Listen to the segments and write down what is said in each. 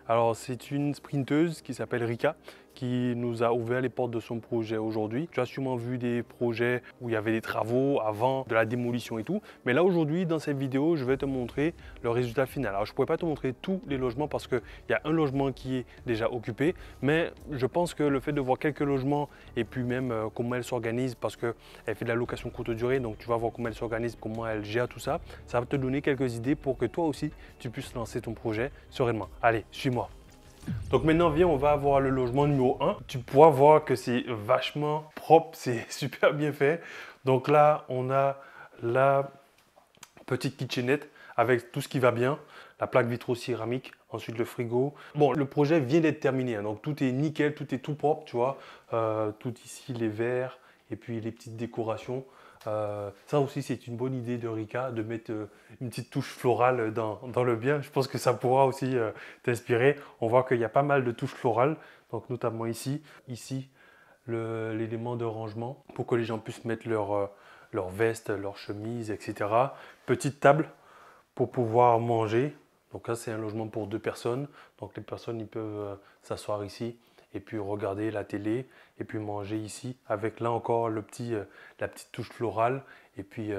Alors c'est une sprinteuse qui s'appelle Rika qui nous a ouvert les portes de son projet aujourd'hui. Tu as sûrement vu des projets où il y avait des travaux avant, de la démolition et tout. Mais là aujourd'hui, dans cette vidéo, je vais te montrer le résultat final. Alors je ne pourrais pas te montrer tous les logements parce qu'il y a un logement qui est déjà occupé. Mais je pense que le fait de voir quelques logements et puis même comment elle s'organise, parce qu'elle fait de la location courte durée, donc tu vas voir comment elle s'organise, comment elle gère tout ça. Ça va te donner quelques idées pour que toi aussi, tu puisses lancer ton projet sereinement. Allez, suis-moi. Donc maintenant, viens, on va avoir le logement numéro 1. Tu pourras voir que c'est vachement propre, c'est super bien fait. Donc là, on a la petite kitchenette avec tout ce qui va bien. La plaque vitro-céramique, ensuite le frigo. Bon, le projet vient d'être terminé, hein, donc tout est nickel, tout est tout propre, tu vois. Tout ici, les verres et puis les petites décorations. Ça aussi, c'est une bonne idée de Rika de mettre une petite touche florale dans le bien. Je pense que ça pourra aussi t'inspirer. On voit qu'il y a pas mal de touches florales, donc notamment ici. Ici, l'élément de rangement pour que les gens puissent mettre leur veste, leur chemise, etc. Petite table pour pouvoir manger. Donc là, c'est un logement pour 2 personnes. Donc les personnes, ils peuvent s'asseoir ici et puis regarder la télé et puis manger ici avec là encore la petite touche florale et puis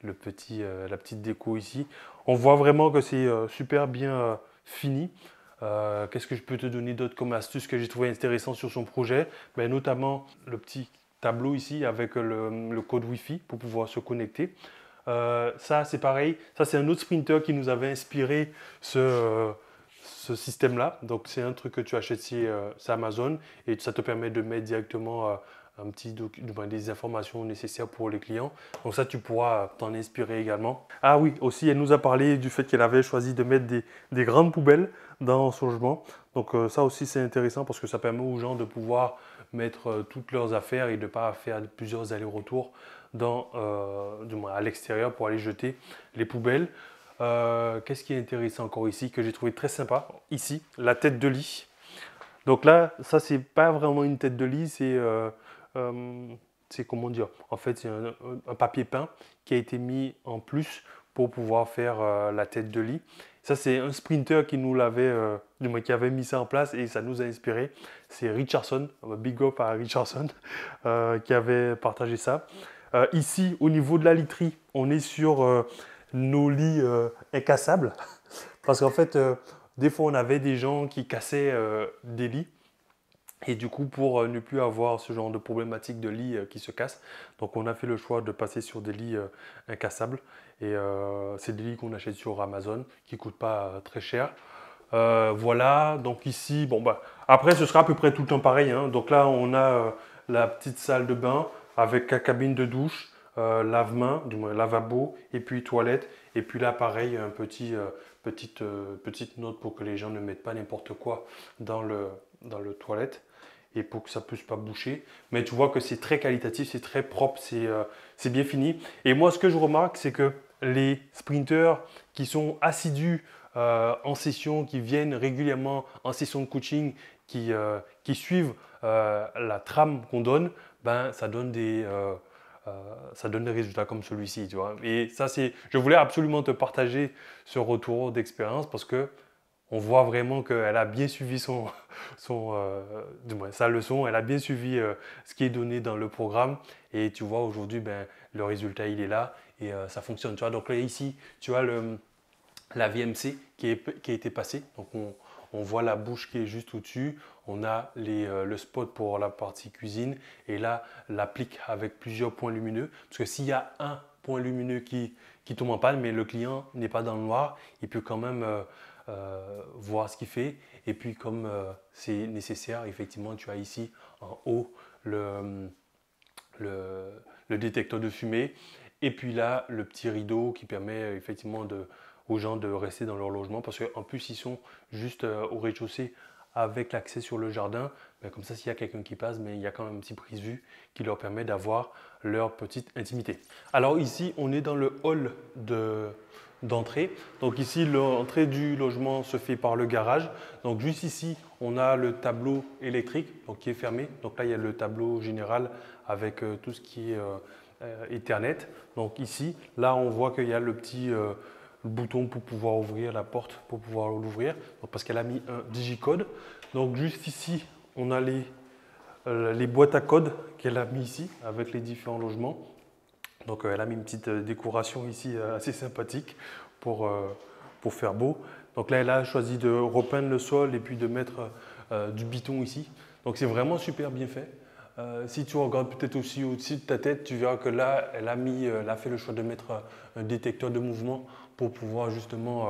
la petite déco ici. On voit vraiment que c'est super bien fini. Qu'est-ce que je peux te donner d'autre comme astuce que j'ai trouvé intéressant sur son projet? Ben, notamment le petit tableau ici avec le code Wi-Fi pour pouvoir se connecter. Ça, c'est pareil. Ça, c'est un autre sprinter qui nous avait inspiré ce système-là. Donc, c'est un truc que tu achètes sur Amazon et ça te permet de mettre directement des informations nécessaires pour les clients. Donc, ça, tu pourras t'en inspirer également. Ah oui, aussi, elle nous a parlé du fait qu'elle avait choisi de mettre des grandes poubelles dans son logement. Donc, ça aussi, c'est intéressant parce que ça permet aux gens de pouvoir mettre toutes leurs affaires et de ne pas faire plusieurs allers-retours à l'extérieur pour aller jeter les poubelles. Qu'est-ce qui est intéressant encore ici que j'ai trouvé très sympa? Ici, la tête de lit. Donc là, ça c'est pas vraiment une tête de lit, c'est comment dire? En fait, c'est un papier peint qui a été mis en plus pour pouvoir faire la tête de lit. Ça, c'est un sprinter qui nous l'avait, qui avait mis ça en place et ça nous a inspiré. C'est Richardson, big up à Richardson, qui avait partagé ça. Ici, au niveau de la literie, on est sur nos lits incassables. Parce qu'en fait, des fois, on avait des gens qui cassaient des lits. Et du coup, pour ne plus avoir ce genre de problématique de lit qui se casse, donc on a fait le choix de passer sur des lits incassables. Et c'est des lits qu'on achète sur Amazon, qui ne coûtent pas très cher. Voilà, donc ici, bon bah, après ce sera à peu près tout le temps pareil, hein. Donc là, on a la petite salle de bain avec la cabine de douche, lave-main, du moins lavabo, et puis toilette. Et puis là, pareil, petite note pour que les gens ne mettent pas n'importe quoi dans le toilette et pour que ça ne puisse pas boucher. Mais tu vois que c'est très qualitatif, c'est très propre, c'est bien fini. Et moi, ce que je remarque, c'est que les sprinters qui sont assidus en session, qui viennent régulièrement en session de coaching, qui suivent la trame qu'on donne, ben, ça donne des résultats comme celui-ci, tu vois. Et ça, je voulais absolument te partager ce retour d'expérience parce que on voit vraiment qu'elle a bien suivi sa leçon, elle a bien suivi ce qui est donné dans le programme. Et tu vois, aujourd'hui, ben, le résultat, il est là et ça fonctionne. Tu vois. Donc là, ici, tu vois la VMC qui a été passée. Donc on voit la bouche qui est juste au-dessus. On a le spot pour la partie cuisine. Et là, l'applique avec plusieurs points lumineux. Parce que s'il y a un point lumineux qui tombe en panne, mais le client n'est pas dans le noir, il peut quand même voir ce qu'il fait. Et puis comme c'est nécessaire, effectivement, tu as ici en haut le détecteur de fumée. Et puis là, le petit rideau qui permet effectivement aux gens de rester dans leur logement parce qu'en plus, ils sont juste au rez-de-chaussée avec l'accès sur le jardin. Ben, comme ça, s'il y a quelqu'un qui passe, mais il y a quand même un petit prise-vue qui leur permet d'avoir leur petite intimité. Alors ici, on est dans le hall d'entrée. Donc ici, l'entrée du logement se fait par le garage. Donc juste ici, on a le tableau électrique donc, qui est fermé. Donc là, il y a le tableau général avec tout ce qui est Ethernet. Donc ici, là, on voit qu'il y a le petit le bouton pour pouvoir ouvrir la porte, pour pouvoir l'ouvrir, parce qu'elle a mis un digicode. Donc juste ici, on a les boîtes à code qu'elle a mis ici avec les différents logements. Donc elle a mis une petite décoration ici assez sympathique pour faire beau. Donc là, elle a choisi de repeindre le sol et puis de mettre du biton ici. Donc c'est vraiment super bien fait. Si tu regardes peut-être aussi au-dessus de ta tête, tu verras que là, elle a fait le choix de mettre un détecteur de mouvement pour pouvoir justement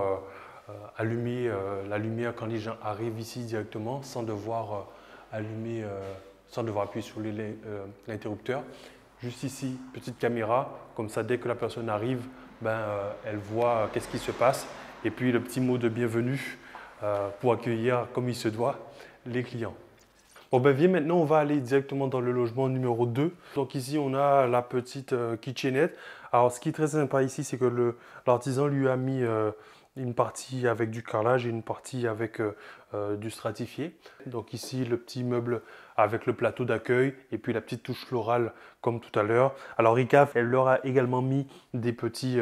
allumer la lumière quand les gens arrivent ici directement sans devoir sans devoir appuyer sur l'interrupteur. Juste ici, petite caméra, comme ça dès que la personne arrive, elle voit qu'est-ce qui se passe. Et puis le petit mot de bienvenue pour accueillir comme il se doit les clients. Bon viens maintenant, on va aller directement dans le logement numéro 2. Donc ici, on a la petite kitchenette. Alors ce qui est très sympa ici, c'est que l'artisan lui a mis une partie avec du carrelage et une partie avec du stratifié. Donc ici, le petit meuble avec le plateau d'accueil et puis la petite touche florale comme tout à l'heure. Alors Rika, elle leur a également mis des petits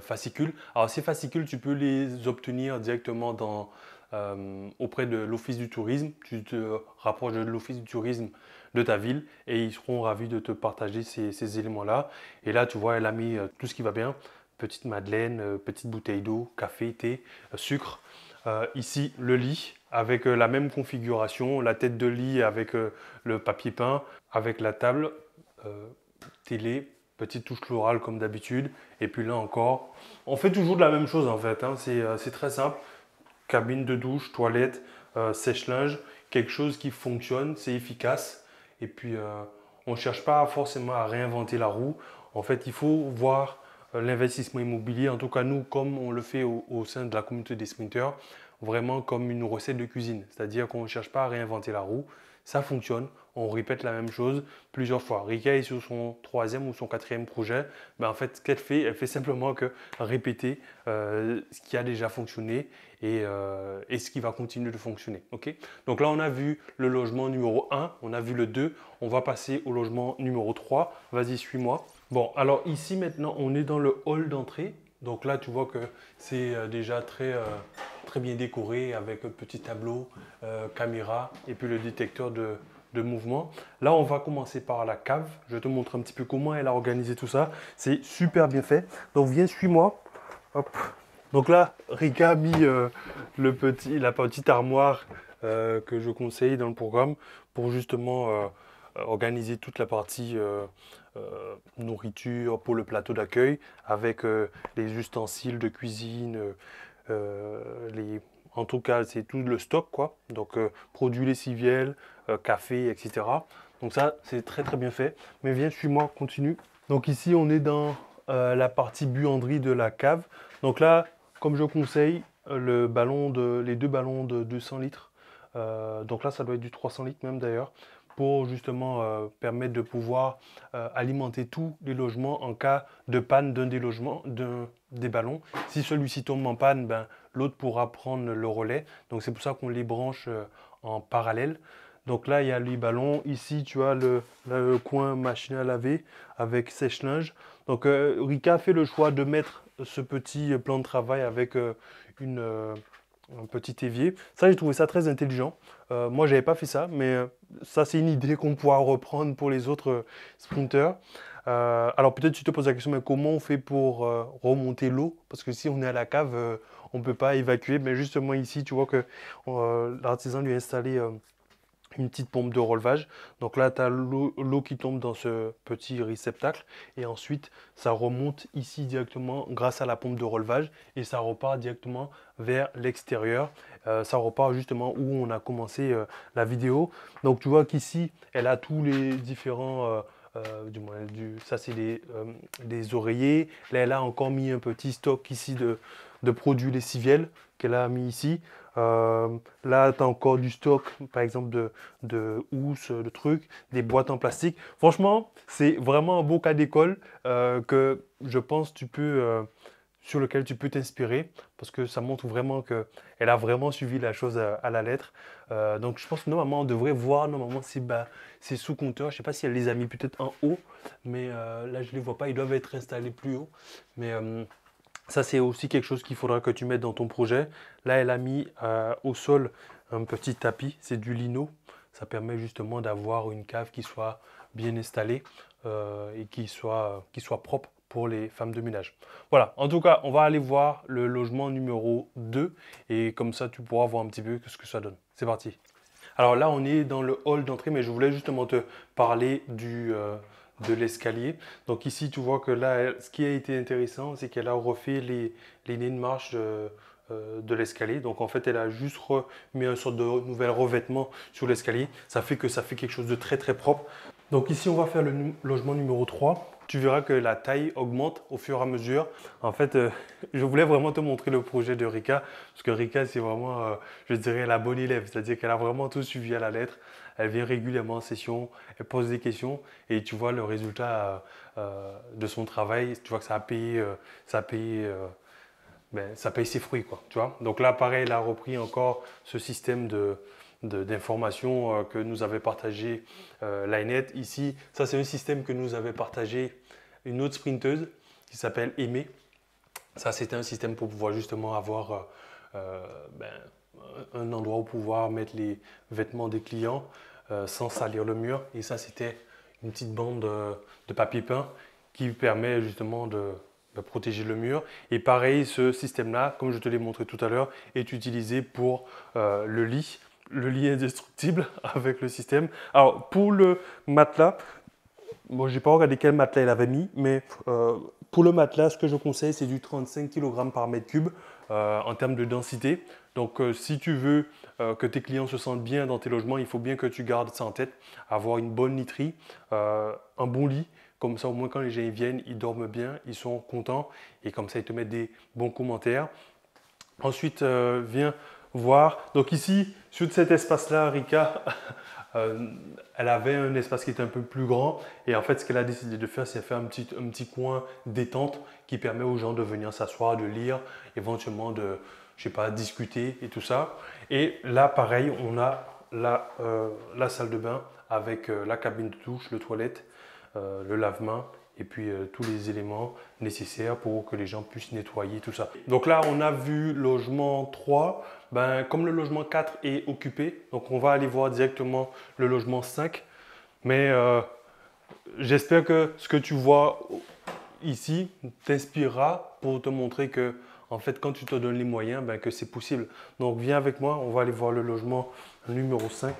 fascicules. Alors ces fascicules, tu peux les obtenir directement auprès de l'Office du tourisme. Tu te rapproches de l'Office du tourisme de ta ville et ils seront ravis de te partager ces éléments-là. Et là, tu vois, elle a mis tout ce qui va bien. Petite madeleine, petite bouteille d'eau, café, thé, sucre. Ici, le lit avec la même configuration, la tête de lit avec le papier peint, avec la table, télé, petite touche florale comme d'habitude. Et puis là encore, on fait toujours de la même chose en fait, hein. C'est très simple. Cabine de douche, toilette, sèche-linge, quelque chose qui fonctionne, c'est efficace. Et puis, on ne cherche pas forcément à réinventer la roue. En fait, il faut voir l'investissement immobilier, en tout cas nous, comme on le fait au sein de la communauté des sprinters, vraiment comme une recette de cuisine. C'est-à-dire qu'on ne cherche pas à réinventer la roue. Ça fonctionne, on répète la même chose plusieurs fois. Rika est sur son 3e ou son 4e projet. En fait, ce qu'elle fait, elle fait simplement que répéter ce qui a déjà fonctionné et ce qui va continuer de fonctionner. Okay, donc là, on a vu le logement numéro 1, on a vu le 2. On va passer au logement numéro 3. Vas-y, suis-moi. Bon, alors ici, maintenant, on est dans le hall d'entrée. Donc là, tu vois que c'est déjà très bien décoré avec un petit tableau, caméra et puis le détecteur de mouvement. Là, on va commencer par la cave. Je te montre un petit peu comment elle a organisé tout ça. C'est super bien fait. Donc, viens, suis-moi. Hop. Donc là, Rika a mis la petite armoire que je conseille dans le programme pour justement organiser toute la partie nourriture pour le plateau d'accueil avec les ustensiles de cuisine, en tout cas c'est tout le stock quoi. Donc produits lessiviels, café, etc. Donc ça c'est très bien fait. Mais viens, suis-moi, continue. Donc ici on est dans la partie buanderie de la cave. Donc là, comme je conseille, les deux ballons de 200 litres. Donc là ça doit être du 300 litres même d'ailleurs, pour justement permettre de pouvoir alimenter tous les logements en cas de panne d'un des ballons. Si celui-ci tombe en panne, l'autre pourra prendre le relais. Donc c'est pour ça qu'on les branche en parallèle. Donc là, il y a les ballons. Ici, tu as le coin machine à laver avec sèche-linge. Donc Rika a fait le choix de mettre ce petit plan de travail avec un petit évier. Ça, j'ai trouvé ça très intelligent. Moi, je n'avais pas fait ça, mais ça, c'est une idée qu'on pourra reprendre pour les autres sprinters. Alors, peut-être tu te poses la question, mais comment on fait pour remonter l'eau? Parce que si on est à la cave, on ne peut pas évacuer. Mais justement, ici, tu vois que l'artisan lui a installé une petite pompe de relevage. Donc là, tu as l'eau qui tombe dans ce petit réceptacle et ensuite, ça remonte ici directement grâce à la pompe de relevage et ça repart directement vers l'extérieur. Ça repart justement où on a commencé la vidéo. Donc tu vois qu'ici, elle a tous les différents... ça c'est des oreillers. Là, elle a encore mis un petit stock ici de produits lessiviels qu'elle a mis ici. Là, tu as encore du stock, par exemple, de housses, de trucs, des boîtes en plastique. Franchement, c'est vraiment un beau cas d'école que je pense sur lequel tu peux t'inspirer parce que ça montre vraiment qu'elle a vraiment suivi la chose à la lettre. Donc, je pense que normalement, on devrait voir normalement ces sous-compteurs. Je ne sais pas si elle les a mis peut-être en haut, mais là, je ne les vois pas. Ils doivent être installés plus haut. Mais Ça, c'est aussi quelque chose qu'il faudra que tu mettes dans ton projet. Là, elle a mis au sol un petit tapis, c'est du lino. Ça permet justement d'avoir une cave qui soit bien installée et qui soit propre pour les femmes de ménage. Voilà, en tout cas, on va aller voir le logement numéro 2 et comme ça, tu pourras voir un petit peu ce que ça donne. C'est parti. Alors là, on est dans le hall d'entrée, mais je voulais justement te parler de l'escalier. Donc ici, tu vois que là, ce qui a été intéressant, c'est qu'elle a refait les lignes de marche de l'escalier. Donc en fait, elle a juste remis un sorte de nouvel revêtement sur l'escalier. Ça fait quelque chose de très très propre. Donc ici, on va faire le logement numéro 3. Tu verras que la taille augmente au fur et à mesure. En fait, je voulais vraiment te montrer le projet de Rika, parce que Rika, c'est vraiment, je dirais, la bonne élève. C'est-à-dire qu'elle a vraiment tout suivi à la lettre. Elle vient régulièrement en session, elle pose des questions et tu vois le résultat de son travail. Tu vois que ça a payé, ça paye ses fruits, quoi, tu vois. Donc là, pareil, elle a repris encore ce système d'informations que nous avait partagé Linet. Ici, ça c'est un système que nous avait partagé une autre sprinteuse qui s'appelle Aimée. Ça, c'était un système pour pouvoir justement avoir un endroit où pouvoir mettre les vêtements des clients sans salir le mur. Et ça, c'était une petite bande de papier peint qui permet justement de protéger le mur. Et pareil, ce système-là, comme je te l'ai montré tout à l'heure, est utilisé pour le lit indestructible avec le système. Alors, pour le matelas, bon, je n'ai pas regardé quel matelas elle avait mis, mais pour le matelas, ce que je conseille, c'est du 35 kg par mètre cube en termes de densité. Donc, si tu veux que tes clients se sentent bien dans tes logements, il faut bien que tu gardes ça en tête. Avoir une bonne literie, un bon lit. Comme ça, au moins, quand les gens viennent, ils dorment bien, ils sont contents. Et comme ça, ils te mettent des bons commentaires. Ensuite, viens voir. Donc ici, sur cet espace-là, Rika, elle avait un espace qui était un peu plus grand. Et en fait, ce qu'elle a décidé de faire, c'est faire un petit coin détente qui permet aux gens de venir s'asseoir, de lire, éventuellement de, je sais pas, discuter et tout ça. Et là, pareil, on a la salle de bain avec la cabine de douche, le toilette, le lave-main et puis tous les éléments nécessaires pour que les gens puissent nettoyer tout ça. Donc là, on a vu logement 3. Ben, comme le logement 4 est occupé, donc on va aller voir directement le logement 5. Mais j'espère que ce que tu vois ici t'inspirera pour te montrer que en fait, quand tu te donnes les moyens, ben, que c'est possible. Donc viens avec moi, on va aller voir le logement numéro 5.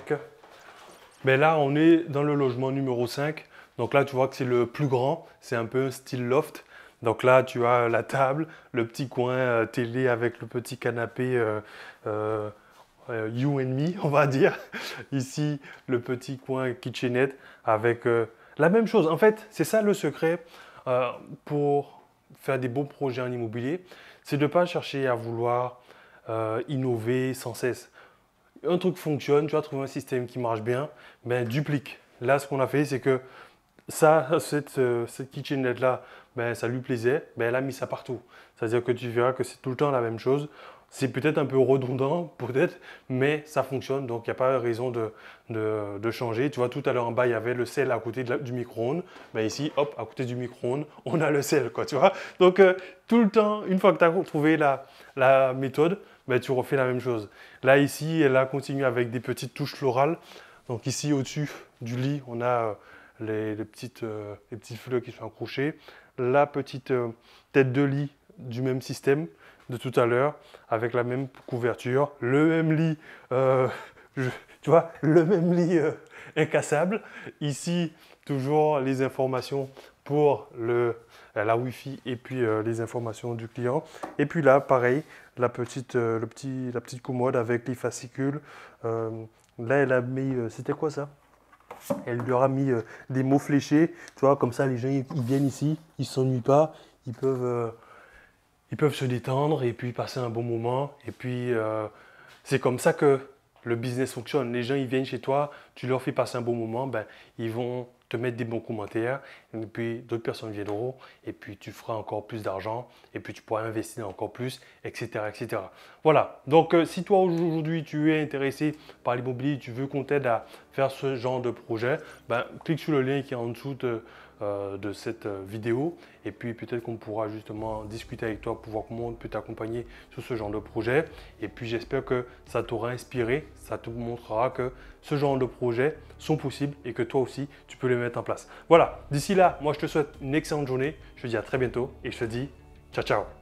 Mais là, on est dans le logement numéro 5. Donc là, tu vois que c'est le plus grand. C'est un peu un style loft. Donc là, tu as la table, le petit coin télé avec le petit canapé you and me, on va dire. Ici, le petit coin kitchenette avec la même chose. En fait, c'est ça le secret pour faire des beaux projets en immobilier. C'est de ne pas chercher à vouloir innover sans cesse. Un truc fonctionne, tu vas trouver un système qui marche bien, ben duplique. Là, ce qu'on a fait, c'est que cette kitchenette-là, ben, ça lui plaisait, ben, elle a mis ça partout. C'est-à-dire que tu verras que c'est tout le temps la même chose. C'est peut-être un peu redondant, peut-être, mais ça fonctionne, donc il n'y a pas raison de changer. Tu vois, tout à l'heure en bas, il y avait le sel à côté du micro-ondes. Ben, ici, hop, à côté du micro-ondes, on a le sel, quoi, tu vois. Donc, tout le temps, une fois que tu as trouvé la méthode, ben, tu refais la même chose. Là, ici, elle a continué avec des petites touches florales. Donc ici, au-dessus du lit, on a les petites fleurs qui sont accrochées. La petite tête de lit du même système de tout à l'heure, avec la même couverture. Le même lit, tu vois, le même lit incassable. Ici, toujours les informations pour la Wi-Fi et puis les informations du client. Et puis là, pareil, la petite commode avec les fascicules. Là, elle a mis, c'était quoi ça? Elle leur a mis des mots fléchés, tu vois, comme ça les gens ils viennent ici, ils ne s'ennuient pas, ils peuvent se détendre et puis passer un bon moment. Et puis c'est comme ça que le business fonctionne. Les gens ils viennent chez toi, tu leur fais passer un bon moment, ben, ils vont te mettre des bons commentaires, et puis d'autres personnes viendront, et puis tu feras encore plus d'argent, et puis tu pourras investir encore plus, etc. etc. Voilà, donc si toi aujourd'hui tu es intéressé par l'immobilier, tu veux qu'on t'aide à faire ce genre de projet, ben, clique sur le lien qui est en dessous de cette vidéo. Et puis peut-être qu'on pourra justement discuter avec toi pour voir comment on peut t'accompagner sur ce genre de projet. Et puis j'espère que ça t'aura inspiré, ça te montrera que ce genre de projets sont possibles et que toi aussi tu peux les mettre en place. Voilà, d'ici là, moi je te souhaite une excellente journée. Je te dis à très bientôt et je te dis ciao ciao.